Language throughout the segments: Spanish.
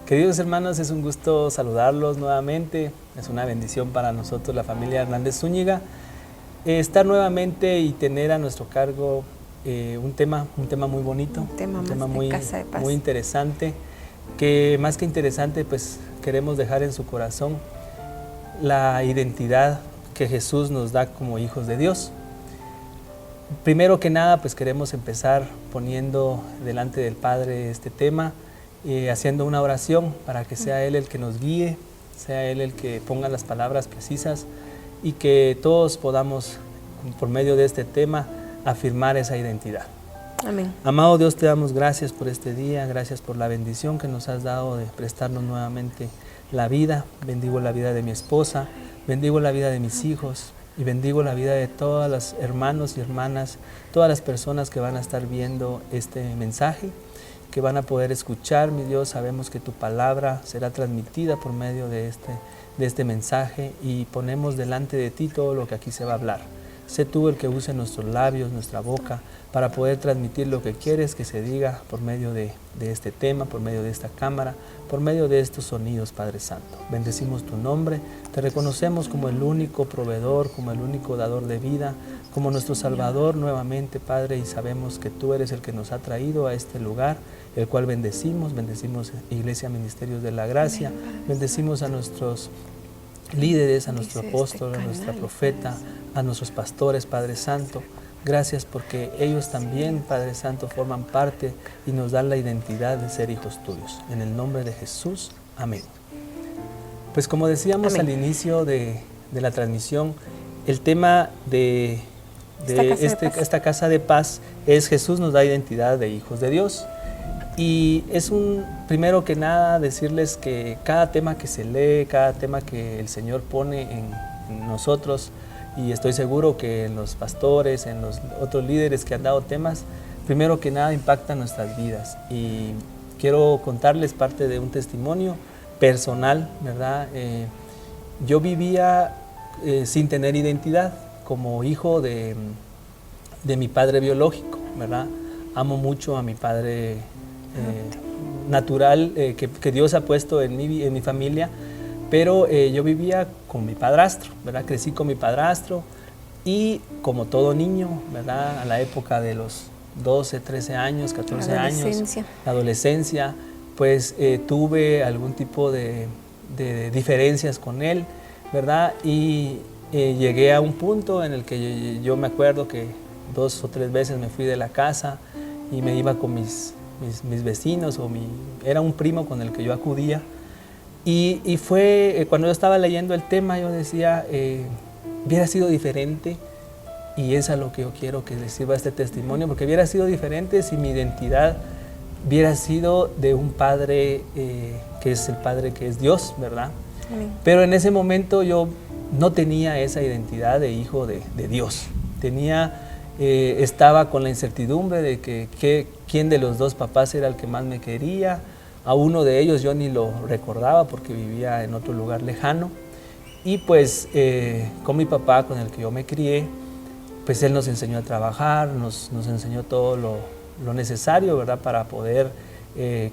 Queridos hermanos, es un gusto saludarlos nuevamente. Es una bendición para nosotros, la familia Hernández Zúñiga, estar nuevamente y tener a nuestro cargo un tema muy bonito, un tema muy, Casa de Paz. Muy interesante, que más que interesante, pues queremos dejar en su corazón la identidad que Jesús nos da como hijos de Dios. Primero que nada, pues queremos empezar poniendo delante del Padre este tema, haciendo una oración para que sea Él el que nos guíe, sea Él el que ponga las palabras precisas y que todos podamos, por medio de este tema, afirmar esa identidad. Amén. Amado Dios, te damos gracias por este día, gracias por la bendición que nos has dado de prestarnos nuevamente la vida. Bendigo la vida de mi esposa, bendigo la vida de mis hijos y bendigo la vida de todos los hermanos y hermanas, todas las personas que van a estar viendo este mensaje, que van a poder escuchar, mi Dios. Sabemos que tu palabra será transmitida por medio de este mensaje y ponemos delante de ti todo lo que aquí se va a hablar. Sé tú el que use nuestros labios, nuestra boca, para poder transmitir lo que quieres que se diga por medio de este tema, por medio de esta cámara, por medio de estos sonidos, Padre Santo. Bendecimos tu nombre, te reconocemos como el único proveedor, como el único dador de vida, como nuestro Salvador nuevamente, Padre, y sabemos que tú eres el que nos ha traído a este lugar, el cual bendecimos Iglesia Ministerios de la Gracia, bendecimos a nuestros líderes, a nuestro apóstol, a nuestra profeta, a nuestros pastores, Padre Santo. Gracias porque ellos también, Padre Santo, forman parte y nos dan la identidad de ser hijos tuyos. En el nombre de Jesús, amén. Pues como decíamos al inicio de la transmisión, el tema de esta casa de paz es Jesús nos da identidad de hijos de Dios. Y es primero que nada decirles que cada tema que se lee, cada tema que el Señor pone en nosotros, y estoy seguro que en los pastores, en los otros líderes que han dado temas, primero que nada impactan nuestras vidas. Y quiero contarles parte de un testimonio personal, ¿verdad? Yo vivía sin tener identidad como hijo de mi padre biológico, ¿verdad? Amo mucho a mi padre natural que Dios ha puesto en mi familia, pero yo vivía con mi padrastro, ¿verdad? Crecí con mi padrastro y como todo niño, ¿verdad? A la época de los 12, 13 años, 14 años, la adolescencia, pues tuve algún tipo de diferencias con él, ¿verdad? Y llegué a un punto en el que yo me acuerdo que 2 o 3 veces me fui de la casa y me iba con mis vecinos, era un primo con el que yo acudía. Y fue cuando yo estaba leyendo el tema, yo decía, hubiera sido diferente, y es a lo que yo quiero que les sirva este testimonio, porque hubiera sido diferente si mi identidad hubiera sido de un padre que es el Padre que es Dios, ¿verdad? Amén. Pero en ese momento yo no tenía esa identidad de hijo de Dios. Estaba con la incertidumbre de quién de los dos papás era el que más me quería. A uno de ellos yo ni lo recordaba porque vivía en otro lugar lejano. Y pues con mi papá, con el que yo me crié, pues él nos enseñó a trabajar, nos enseñó todo lo necesario, ¿verdad? Para poder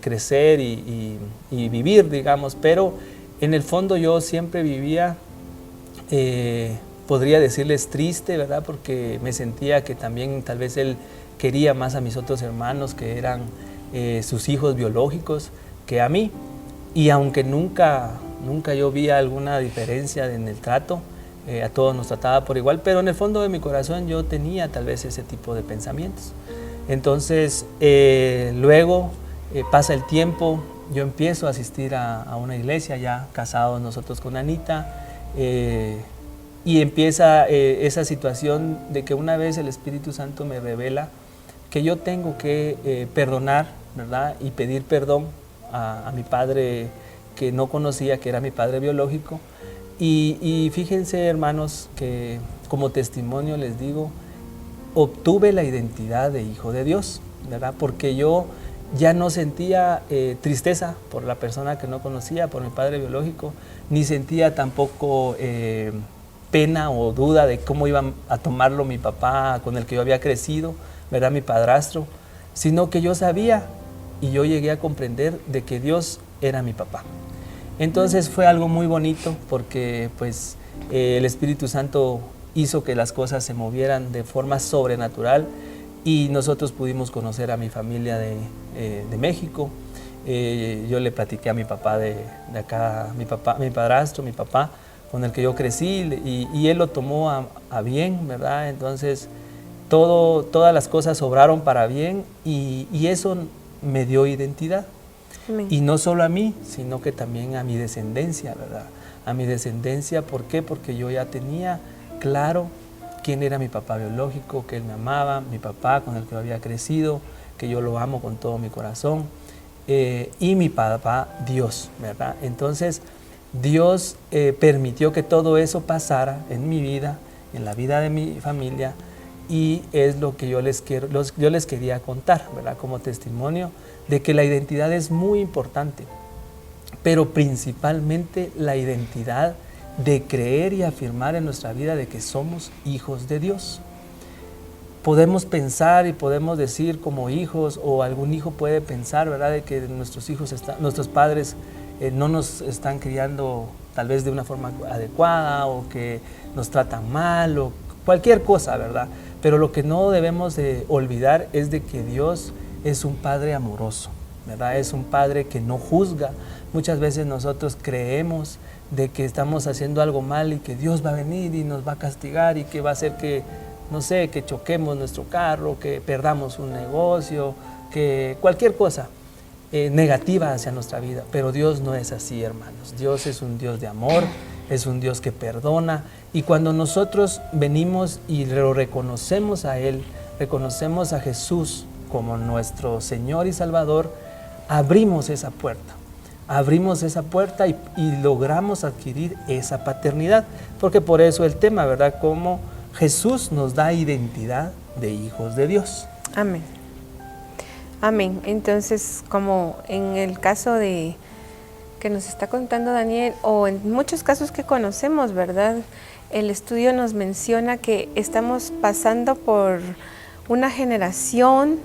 crecer y vivir, digamos. Pero en el fondo yo siempre vivía, podría decirles triste, ¿verdad? Porque me sentía que también tal vez él quería más a mis otros hermanos, que eran sus hijos biológicos, que a mí. Y aunque nunca yo vi alguna diferencia en el trato, a todos nos trataba por igual, pero en el fondo de mi corazón yo tenía tal vez ese tipo de pensamientos. Entonces luego pasa el tiempo, yo empiezo a asistir a una iglesia, ya casados nosotros con Anita, y empieza esa situación de que una vez el Espíritu Santo me revela que yo tengo que perdonar, ¿verdad? Y pedir perdón a mi padre que no conocía, que era mi padre biológico. Y fíjense, hermanos, que como testimonio les digo, obtuve la identidad de hijo de Dios, ¿verdad? Porque yo ya no sentía tristeza por la persona que no conocía, por mi padre biológico, ni sentía tampoco pena o duda de cómo iba a tomarlo mi papá con el que yo había crecido, ¿verdad? Mi padrastro, sino que yo sabía y yo llegué a comprender de que Dios era mi papá. Entonces fue algo muy bonito porque pues el Espíritu Santo hizo que las cosas se movieran de forma sobrenatural y nosotros pudimos conocer a mi familia de México. Yo le platiqué a mi papá de acá, mi padrastro, mi papá, con el que yo crecí, y él lo tomó a bien, ¿verdad? Entonces todas las cosas obraron para bien y eso me dio identidad. Amén. Y no solo a mí, sino que también a mi descendencia, ¿verdad? A mi descendencia, ¿por qué? Porque yo ya tenía claro quién era mi papá biológico, que él me amaba, mi papá con el que yo había crecido, que yo lo amo con todo mi corazón, y mi papá Dios, ¿verdad? Entonces Dios permitió que todo eso pasara en mi vida, en la vida de mi familia, y es lo que yo les quería contar, ¿verdad? Como testimonio de que la identidad es muy importante, pero principalmente la identidad de creer y afirmar en nuestra vida de que somos hijos de Dios. Podemos pensar y podemos decir como hijos, o algún hijo puede pensar, ¿verdad?, de que nuestros padres no nos están criando tal vez de una forma adecuada, o que nos tratan mal, o cualquier cosa, ¿verdad? Pero lo que no debemos de olvidar es de que Dios es un Padre amoroso, ¿verdad? Es un Padre que no juzga. Muchas veces nosotros creemos de que estamos haciendo algo mal y que Dios va a venir y nos va a castigar y que va a hacer que, no sé, que choquemos nuestro carro, que perdamos un negocio, que cualquier cosa negativa hacia nuestra vida. Pero Dios no es así, hermanos. Dios es un Dios de amor, es un Dios que perdona, y cuando nosotros venimos y lo reconocemos a Él, reconocemos a Jesús como nuestro Señor y Salvador, abrimos esa puerta y logramos adquirir esa paternidad, porque por eso el tema, ¿verdad?, cómo Jesús nos da identidad de hijos de Dios. Amén. Amén. Entonces, como en el caso de que nos está contando Daniel, o en muchos casos que conocemos, ¿verdad?, el estudio nos menciona que estamos pasando por una generación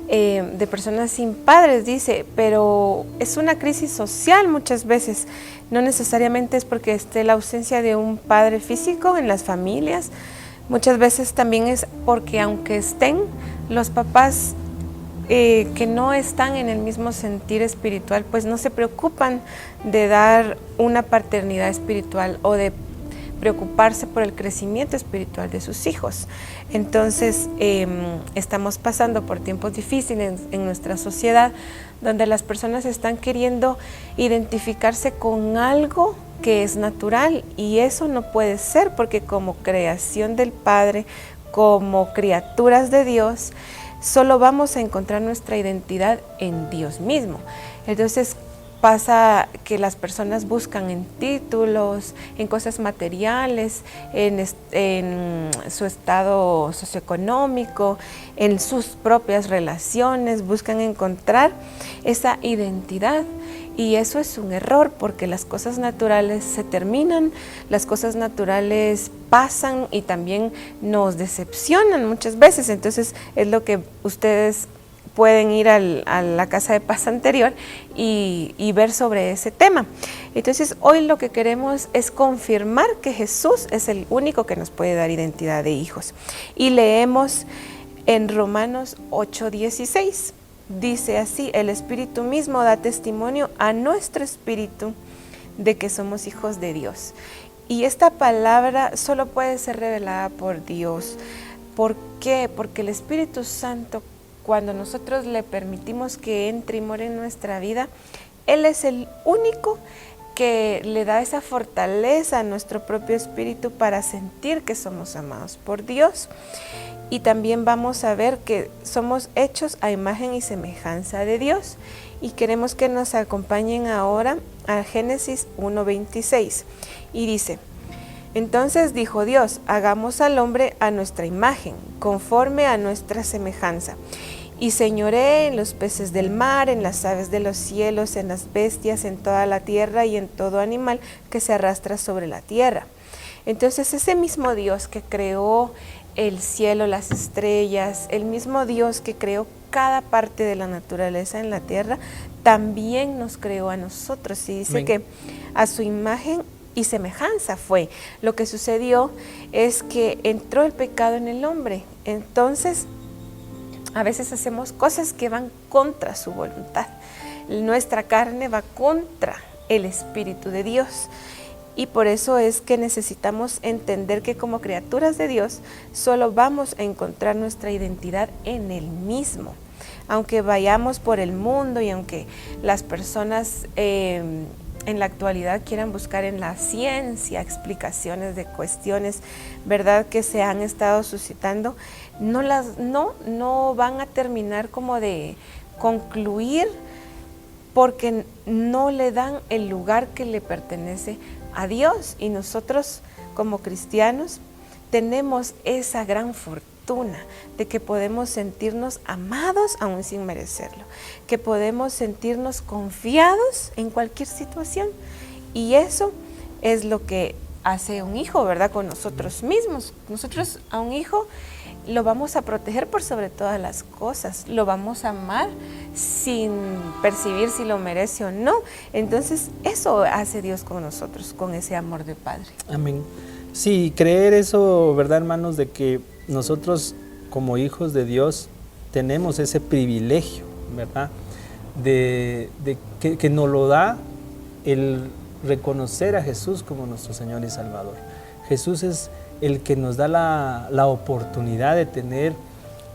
de personas sin padres, dice, pero es una crisis social muchas veces. No necesariamente es porque esté la ausencia de un padre físico en las familias. Muchas veces también es porque aunque estén los papás que no están en el mismo sentir espiritual, pues no se preocupan de dar una paternidad espiritual o de preocuparse por el crecimiento espiritual de sus hijos. Entonces estamos pasando por tiempos difíciles en nuestra sociedad, donde las personas están queriendo identificarse con algo que es natural, y eso no puede ser, porque como creación del Padre, como criaturas de Dios, solo vamos a encontrar nuestra identidad en Dios mismo. Entonces pasa que las personas buscan en títulos, en cosas materiales, en su estado socioeconómico, en sus propias relaciones, buscan encontrar esa identidad. Y eso es un error, porque las cosas naturales se terminan, las cosas naturales pasan y también nos decepcionan muchas veces. Entonces es lo que ustedes pueden ir a la casa de paz anterior y ver sobre ese tema. Entonces hoy lo que queremos es confirmar que Jesús es el único que nos puede dar identidad de hijos. Y leemos en Romanos 8:16. Dice así: el Espíritu mismo da testimonio a nuestro espíritu de que somos hijos de Dios. Y esta palabra solo puede ser revelada por Dios. ¿Por qué? Porque el Espíritu Santo, cuando nosotros le permitimos que entre y more en nuestra vida, Él es el único que le da esa fortaleza a nuestro propio espíritu para sentir que somos amados por Dios. Y también vamos a ver que somos hechos a imagen y semejanza de Dios. Y queremos que nos acompañen ahora a Génesis 1:26. Y dice: entonces dijo Dios, hagamos al hombre a nuestra imagen, conforme a nuestra semejanza. Y señoree en los peces del mar, en las aves de los cielos, en las bestias, en toda la tierra y en todo animal que se arrastra sobre la tierra. Entonces ese mismo Dios que creó el cielo, las estrellas, el mismo Dios que creó cada parte de la naturaleza en la tierra, también nos creó a nosotros. Y dice que a su imagen y semejanza fue. Lo que sucedió es que entró el pecado en el hombre. Entonces, a veces hacemos cosas que van contra su voluntad. Nuestra carne va contra el Espíritu de Dios. Y por eso es que necesitamos entender que como criaturas de Dios solo vamos a encontrar nuestra identidad en Él mismo. Aunque vayamos por el mundo y aunque las personas en la actualidad quieran buscar en la ciencia explicaciones de cuestiones, ¿verdad?, que se han estado suscitando, no van a terminar como de concluir, porque no le dan el lugar que le pertenece a Dios. Y nosotros como cristianos tenemos esa gran fortuna de que podemos sentirnos amados aún sin merecerlo, que podemos sentirnos confiados en cualquier situación, y eso es lo que hace un hijo, ¿verdad?, con nosotros mismos. Nosotros a un hijo lo vamos a proteger por sobre todas las cosas, lo vamos a amar sin percibir si lo merece o no. Entonces eso hace Dios con nosotros, con ese amor de Padre. Amén. Sí, creer eso, ¿verdad, hermanos? De que nosotros como hijos de Dios tenemos ese privilegio, ¿verdad? De que nos lo da el reconocer a Jesús como nuestro Señor y Salvador. Jesús es el que nos da la oportunidad de tener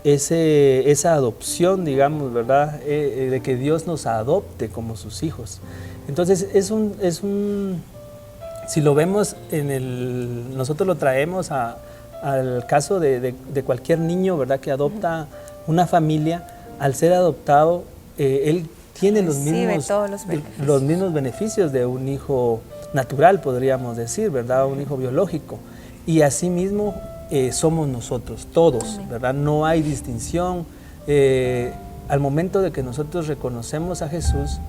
esa adopción, digamos, ¿verdad? De que Dios nos adopte como sus hijos. Entonces si lo vemos nosotros lo traemos al caso de cualquier niño, ¿verdad?, que adopta una familia. Al ser adoptado, él tiene los mismos beneficios de un hijo natural, podríamos decir, ¿verdad?, un hijo biológico. Y asimismo somos nosotros, todos, ¿verdad? No hay distinción. Al momento de que nosotros reconocemos a Jesús,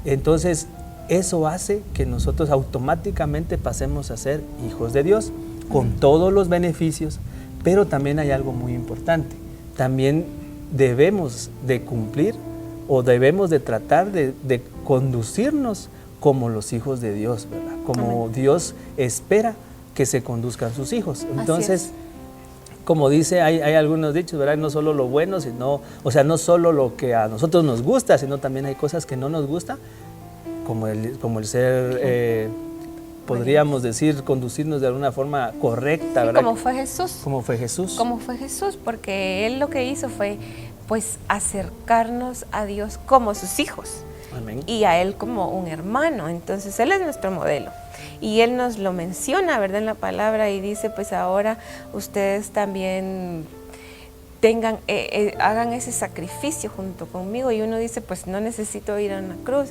entonces eso hace que nosotros automáticamente pasemos a ser hijos de Dios, con todos los beneficios. Pero también hay algo muy importante. También debemos de cumplir, o debemos de tratar de conducirnos como los hijos de Dios, ¿verdad? Como Dios espera que se conduzcan sus hijos. Entonces, como dice, hay algunos dichos, ¿verdad? No solo lo bueno, sino, o sea, no solo lo que a nosotros nos gusta, sino también hay cosas que no nos gusta, como el ser, podríamos decir, conducirnos de alguna forma correcta, ¿verdad? Como fue Jesús. Como fue Jesús. Como fue Jesús, porque Él lo que hizo fue, pues, acercarnos a Dios como sus hijos. Amén. Y a Él como un hermano. Entonces Él es nuestro modelo y Él nos lo menciona, ¿verdad?, en la palabra, y dice, pues ahora ustedes también hagan ese sacrificio junto conmigo. Y uno dice, pues no necesito ir a una cruz,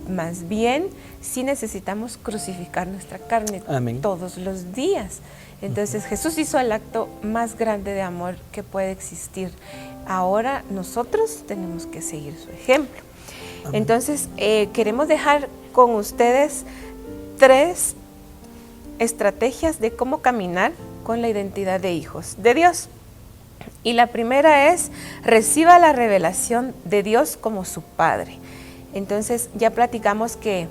más bien sí necesitamos crucificar nuestra carne. Amén. Todos los días. Entonces Jesús hizo el acto más grande de amor que puede existir. Ahora nosotros tenemos que seguir su ejemplo. Amén. Entonces queremos dejar con ustedes 3 estrategias de cómo caminar con la identidad de hijos de Dios. Y la primera es: reciba la revelación de Dios como su Padre. Entonces ya platicamos que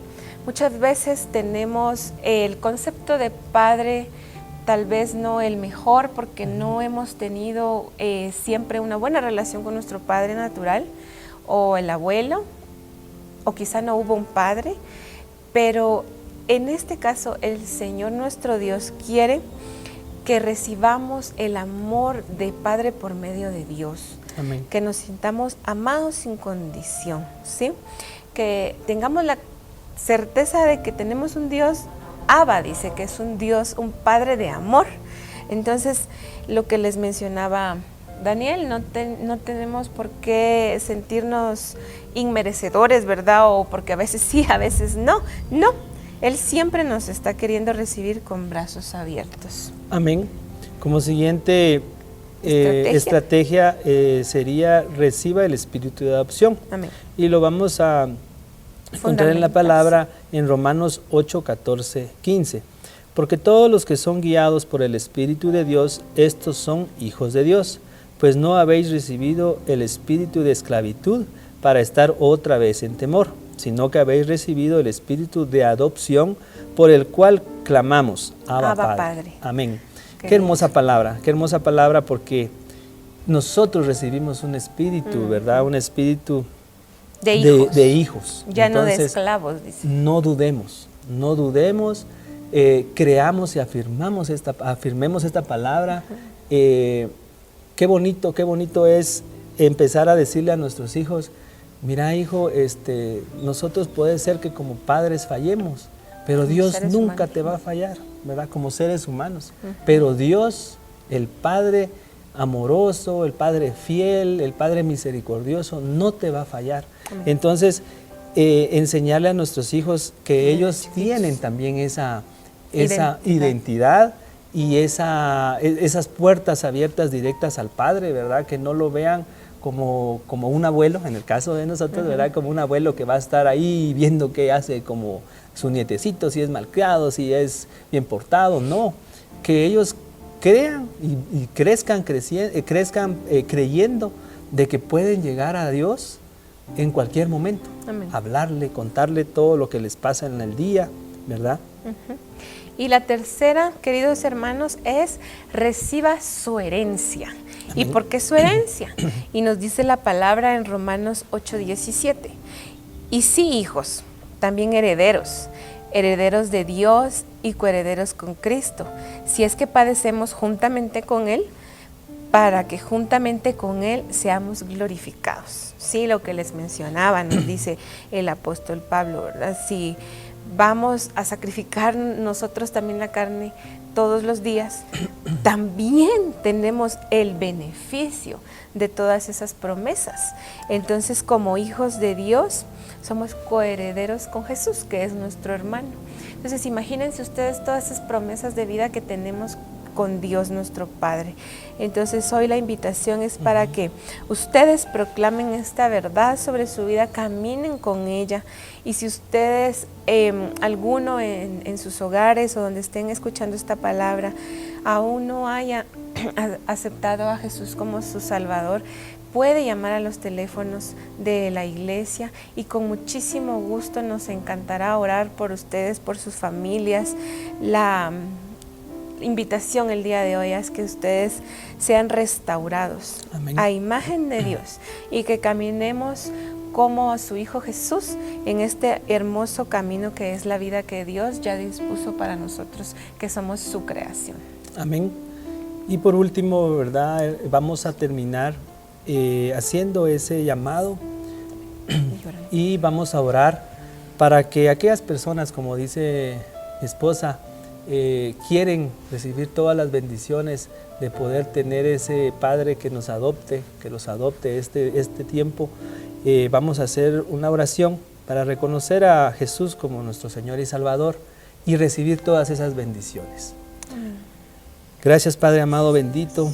muchas veces tenemos el concepto de padre, tal vez no el mejor, porque no hemos tenido siempre una buena relación con nuestro padre natural, o el abuelo, o quizá no hubo un padre. Pero en este caso el Señor nuestro Dios quiere que recibamos el amor de Padre por medio de Dios. Amén. Que nos sintamos amados sin condición, ¿sí? Que tengamos la certeza de que tenemos un Dios, Abba dice que es un Dios, un Padre de amor. Entonces, lo que les mencionaba Daniel, no tenemos por qué sentirnos inmerecedores, ¿verdad? O porque a veces sí, a veces no. No, Él siempre nos está queriendo recibir con brazos abiertos. Amén. Como siguiente estrategia sería: reciba el espíritu de adopción. Amén. Y lo vamos a encontrar en la palabra en Romanos 8, 14, 15. Porque todos los que son guiados por el Espíritu de Dios, estos son hijos de Dios. pues no habéis recibido el espíritu de esclavitud para estar otra vez en temor, sino que habéis recibido el espíritu de adopción por el cual clamamos, Abba Padre. Amén. Qué hermosa palabra porque nosotros recibimos un espíritu, ¿verdad? Un espíritu de hijos. Ya entonces, no de esclavos, dice. No dudemos, creamos y afirmemos esta palabra. Qué bonito es empezar a decirle a nuestros hijos, mira hijo, nosotros puede ser que como padres fallemos, pero Dios nunca te va a fallar, ¿verdad? Como seres humanos. Pero Dios, el Padre amoroso, el Padre fiel, el Padre misericordioso, no te va a fallar. Entonces, enseñarle a nuestros hijos que ellos tienen también esa identidad y esas puertas abiertas directas al Padre, ¿verdad? Que no lo vean como un abuelo, en el caso de nosotros, ¿verdad? Como un abuelo que va a estar ahí viendo qué hace como su nietecito, si es malcriado, si es bien portado, no. Que ellos crean y crezcan creyendo de que pueden llegar a Dios en cualquier momento. Amén. Hablarle, contarle todo lo que les pasa en el día, ¿verdad? Y la tercera, queridos hermanos, es reciba su herencia. Amén. ¿Y por qué su herencia? Y nos dice la palabra en Romanos 8:17. Y sí, hijos, también herederos de Dios y coherederos con Cristo, si es que padecemos juntamente con Él, para que juntamente con Él seamos glorificados. Sí, lo que les mencionaba, nos dice el apóstol Pablo, ¿verdad? Si vamos a sacrificar nosotros también la carne todos los días, también tenemos el beneficio de todas esas promesas. Entonces, como hijos de Dios, somos coherederos con Jesús, que es nuestro hermano. Entonces, imagínense ustedes todas esas promesas de vida que tenemos con Dios nuestro Padre. Entonces hoy la invitación es para que ustedes proclamen esta verdad sobre su vida, caminen con ella, y si ustedes, alguno en sus hogares o donde estén escuchando esta palabra, aún no haya aceptado a Jesús como su Salvador, puede llamar a los teléfonos de la iglesia y con muchísimo gusto nos encantará orar por ustedes, por sus familias. La invitación el día de hoy es que ustedes sean restaurados. Amén. A imagen de Dios y que caminemos como a su Hijo Jesús en este hermoso camino que es la vida que Dios ya dispuso para nosotros, que somos su creación. Amén. Y por último, ¿verdad? Vamos a terminar haciendo ese llamado y vamos a orar para que aquellas personas, como dice mi esposa, quieren recibir todas las bendiciones de poder tener ese Padre que nos adopte, que los adopte este tiempo. Vamos a hacer una oración para reconocer a Jesús como nuestro Señor y Salvador y recibir todas esas bendiciones. Gracias, Padre amado, bendito.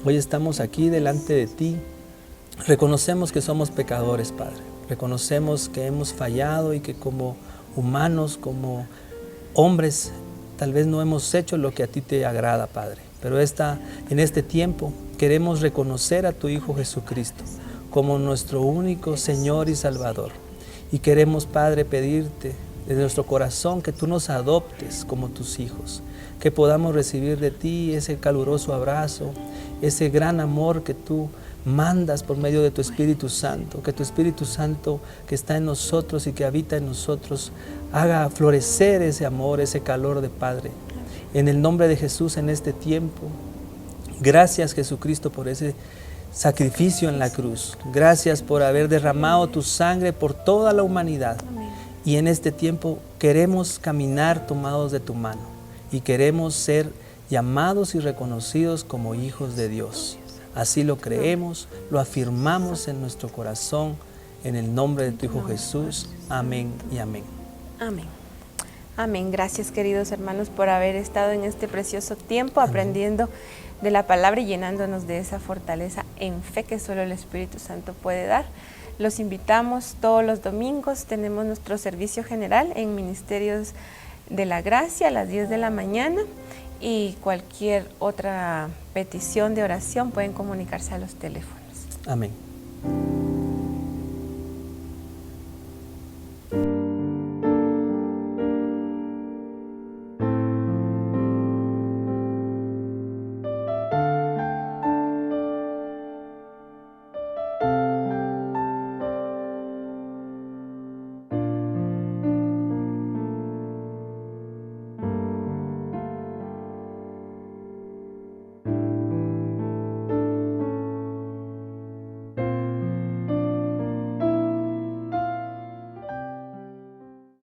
Hoy estamos aquí delante de ti. Reconocemos que somos pecadores, Padre. Reconocemos que hemos fallado y que como humanos, como hombres, tal vez no hemos hecho lo que a ti te agrada, Padre. Pero en este tiempo queremos reconocer a tu Hijo Jesucristo como nuestro único Señor y Salvador. Y queremos, Padre, pedirte de nuestro corazón que tú nos adoptes como tus hijos, que podamos recibir de ti ese caluroso abrazo, ese gran amor que tú mandas por medio de tu Espíritu Santo, que tu Espíritu Santo que está en nosotros y que habita en nosotros haga florecer ese amor, ese calor de Padre. En el nombre de Jesús en este tiempo, gracias Jesucristo por ese sacrificio en la cruz. Gracias por haber derramado tu sangre por toda la humanidad. Amén. Y en este tiempo queremos caminar tomados de tu mano y queremos ser llamados y reconocidos como hijos de Dios. Así lo creemos, lo afirmamos en nuestro corazón, en el nombre de tu Hijo Jesús. Amén y amén. Amén. Amén. Gracias, queridos hermanos, por haber estado en este precioso tiempo aprendiendo de la palabra y llenándonos de esa fortaleza en fe que solo el Espíritu Santo puede dar. Los invitamos todos los domingos, tenemos nuestro servicio general en Ministerios de la Gracia a las 10 de la mañana y cualquier otra petición de oración pueden comunicarse a los teléfonos. Amén.